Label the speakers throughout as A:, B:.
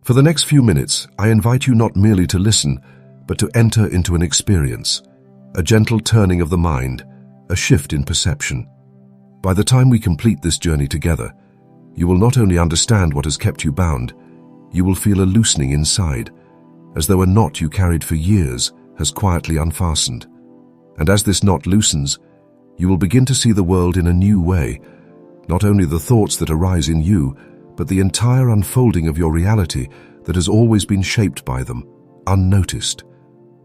A: For the next few minutes, I invite you not merely to listen, but to enter into an experience, a gentle turning of the mind, a shift in perception. By the time we complete this journey together, you will not only understand what has kept you bound, you will feel a loosening inside, as though a knot you carried for years has quietly unfastened. And as this knot loosens, you will begin to see the world in a new way, not only the thoughts that arise in you, but the entire unfolding of your reality that has always been shaped by them, unnoticed.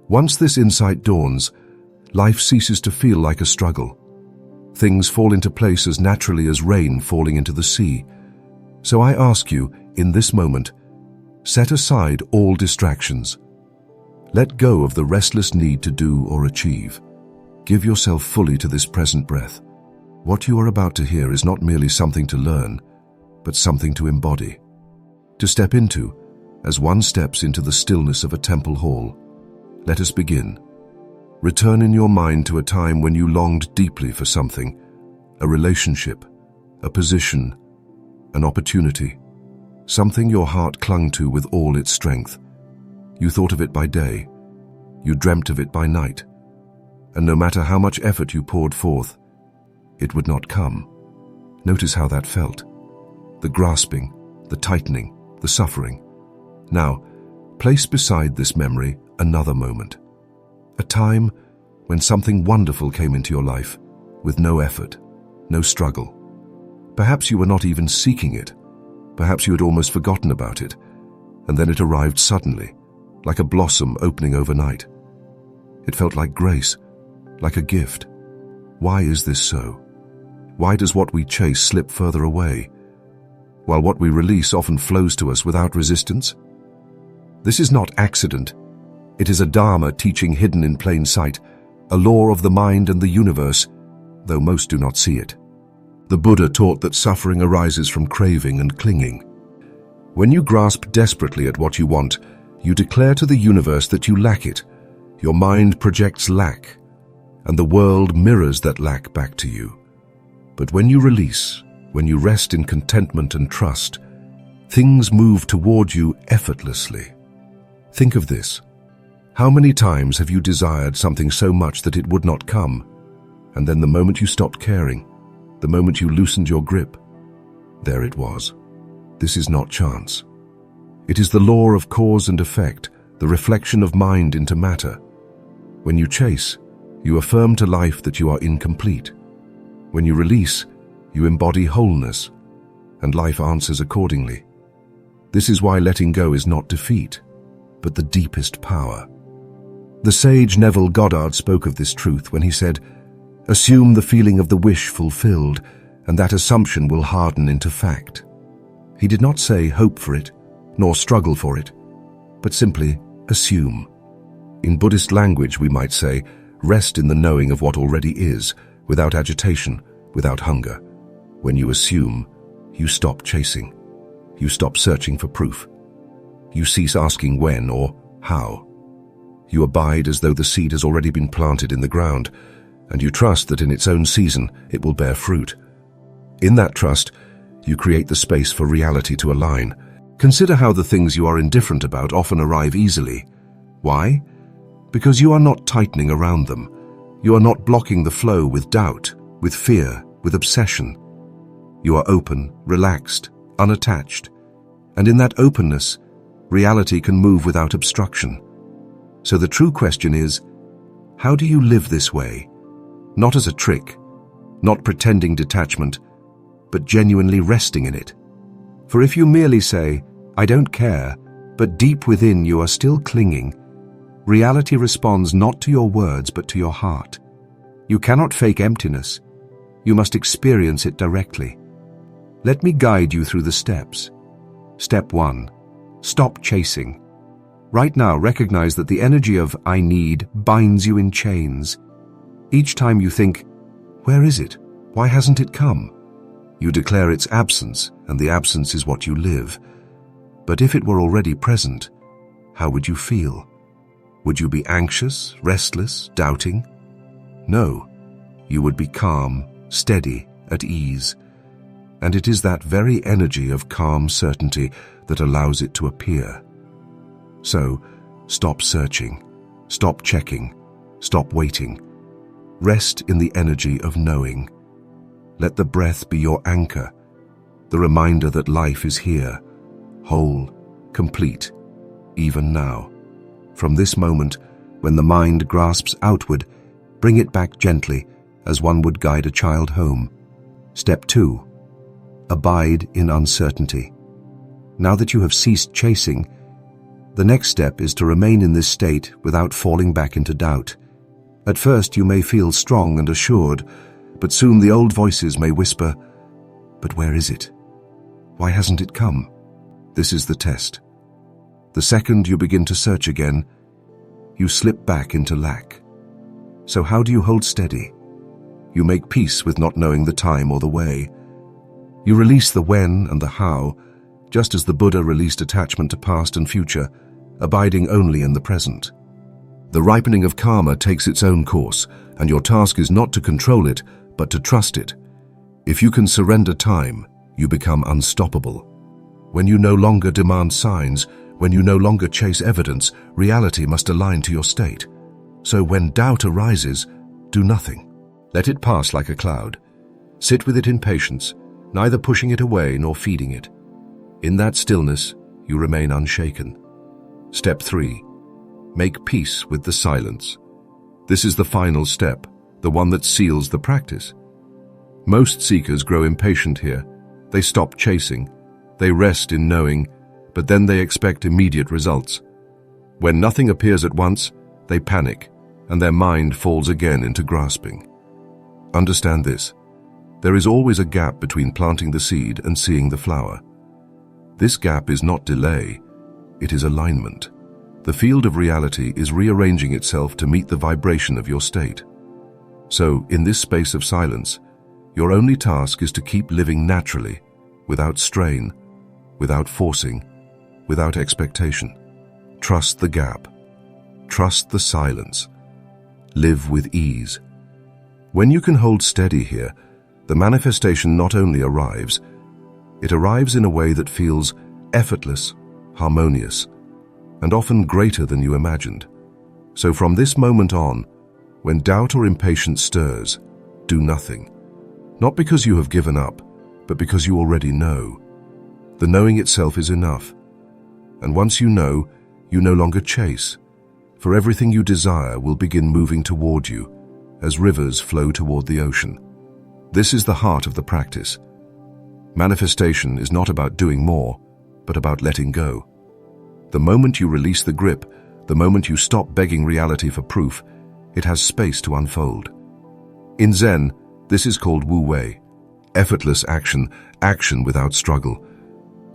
A: Once this insight dawns, life ceases to feel like a struggle. Things fall into place as naturally as rain falling into the sea. So I ask you, in this moment, set aside all distractions. Let go of the restless need to do or achieve. Give yourself fully to this present breath. What you are about to hear is not merely something to learn, but something to embody, to step into, as one steps into the stillness of a temple hall. Let us begin. Return in your mind to a time when you longed deeply for something, a relationship, a position, an opportunity, something your heart clung to with all its strength. You thought of it by day, you dreamt of it by night, and no matter how much effort you poured forth, it would not come. Notice how that felt. The grasping, the tightening, the suffering. Now, place beside this memory another moment. A time when something wonderful came into your life, with no effort, no struggle. Perhaps you were not even seeking it. Perhaps you had almost forgotten about it, and then it arrived suddenly, like a blossom opening overnight. It felt like grace, like a gift. Why is this so? Why does what we chase slip further away, while what we release often flows to us without resistance? This is not accident. It is a Dharma teaching hidden in plain sight, a law of the mind and the universe, though most do not see it. The Buddha taught that suffering arises from craving and clinging. When you grasp desperately at what you want, you declare to the universe that you lack it. Your mind projects lack, and the world mirrors that lack back to you. But when you release, when you rest in contentment and trust, things move toward you effortlessly. Think of this. How many times have you desired something so much that it would not come, and then the moment you stopped caring, the moment you loosened your grip, there it was. This is not chance. It is the law of cause and effect, the reflection of mind into matter. When you chase, you affirm to life that you are incomplete. When you release, you embody wholeness, and life answers accordingly. This is why letting go is not defeat, but the deepest power. The sage Neville Goddard spoke of this truth when he said, "Assume the feeling of the wish fulfilled, and that assumption will harden into fact." He did not say hope for it, nor struggle for it, but simply assume. In Buddhist language, we might say, rest in the knowing of what already is, without agitation, without hunger. When you assume, you stop chasing. You stop searching for proof. You cease asking when or how. You abide as though the seed has already been planted in the ground, and you trust that in its own season it will bear fruit. In that trust, you create the space for reality to align. Consider how the things you are indifferent about often arrive easily. Why? Because you are not tightening around them. You are not blocking the flow with doubt, with fear, with obsession. You are open, relaxed, unattached, and in that openness, reality can move without obstruction. So the true question is, how do you live this way? Not as a trick, not pretending detachment, but genuinely resting in it. For if you merely say, "I don't care," but deep within you are still clinging, reality responds not to your words but to your heart. You cannot fake emptiness. You must experience it directly. Let me guide you through the steps. Step 1. Stop chasing. Right now, recognize that the energy of "I need" binds you in chains. Each time you think, "Where is it? Why hasn't it come?" you declare its absence, and the absence is what you live. But if it were already present, how would you feel? Would you be anxious, restless, doubting? No, you would be calm, steady, at ease. And it is that very energy of calm certainty that allows it to appear. So, stop searching, stop checking, stop waiting. Rest in the energy of knowing. Let the breath be your anchor, the reminder that life is here, whole, complete, even now. From this moment, when the mind grasps outward, bring it back gently, as one would guide a child home. Step 2. Abide in uncertainty. Now that you have ceased chasing, the next step is to remain in this state without falling back into doubt. At first you may feel strong and assured, but soon the old voices may whisper, "But where is it? Why hasn't it come?" This is the test. The second you begin to search again, you slip back into lack. So how do you hold steady? You make peace with not knowing the time or the way. You release the when and the how, just as the Buddha released attachment to past and future, abiding only in the present. The ripening of karma takes its own course, and your task is not to control it, but to trust it. If you can surrender time, you become unstoppable. When you no longer demand signs, when you no longer chase evidence, reality must align to your state. So when doubt arises, do nothing. Let it pass like a cloud. Sit with it in patience, neither pushing it away nor feeding it. In that stillness, you remain unshaken. Step 3. Make peace with the silence. This is the final step, the one that seals the practice. Most seekers grow impatient here. They stop chasing. They rest in knowing, but then they expect immediate results. When nothing appears at once, they panic, and their mind falls again into grasping. Understand this. There is always a gap between planting the seed and seeing the flower. This gap is not delay, it is alignment. The field of reality is rearranging itself to meet the vibration of your state. So, in this space of silence, your only task is to keep living naturally, without strain, without forcing, without expectation. Trust the gap. Trust the silence. Live with ease. When you can hold steady here, the manifestation not only arrives, it arrives in a way that feels effortless, harmonious, and often greater than you imagined. So from this moment on, when doubt or impatience stirs, do nothing. Not because you have given up, but because you already know. The knowing itself is enough. And once you know no longer chase, for everything you desire will begin moving toward you, as rivers flow toward the ocean. This is the heart of the practice. Manifestation is not about doing more, but about letting go. The moment you release the grip, the moment you stop begging reality for proof, it has space to unfold. In Zen, this is called Wu Wei, effortless action, action without struggle.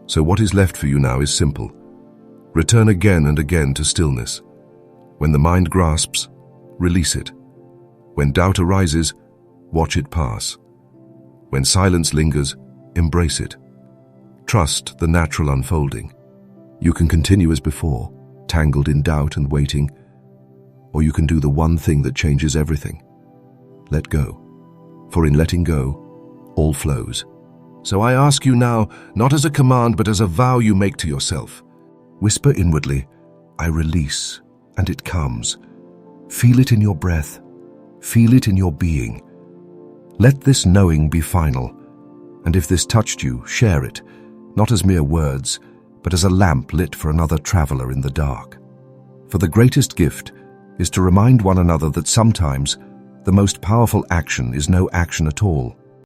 A: So what is left for you now is simple. Return again and again to stillness. When the mind grasps, release it. When doubt arises, watch it pass. When silence lingers, embrace it. Trust the natural unfolding. You can continue as before, tangled in doubt and waiting, or you can do the one thing that changes everything. Let go. For in letting go, all flows. So I ask you now, not as a command, but as a vow you make to yourself. Whisper inwardly, I release, and it comes. Feel it in your breath. Feel it in your being. Let this knowing be final. And if this touched you, share it, not as mere words, but as a lamp lit for another traveler in the dark. For the greatest gift is to remind one another that sometimes the most powerful action is no action at all.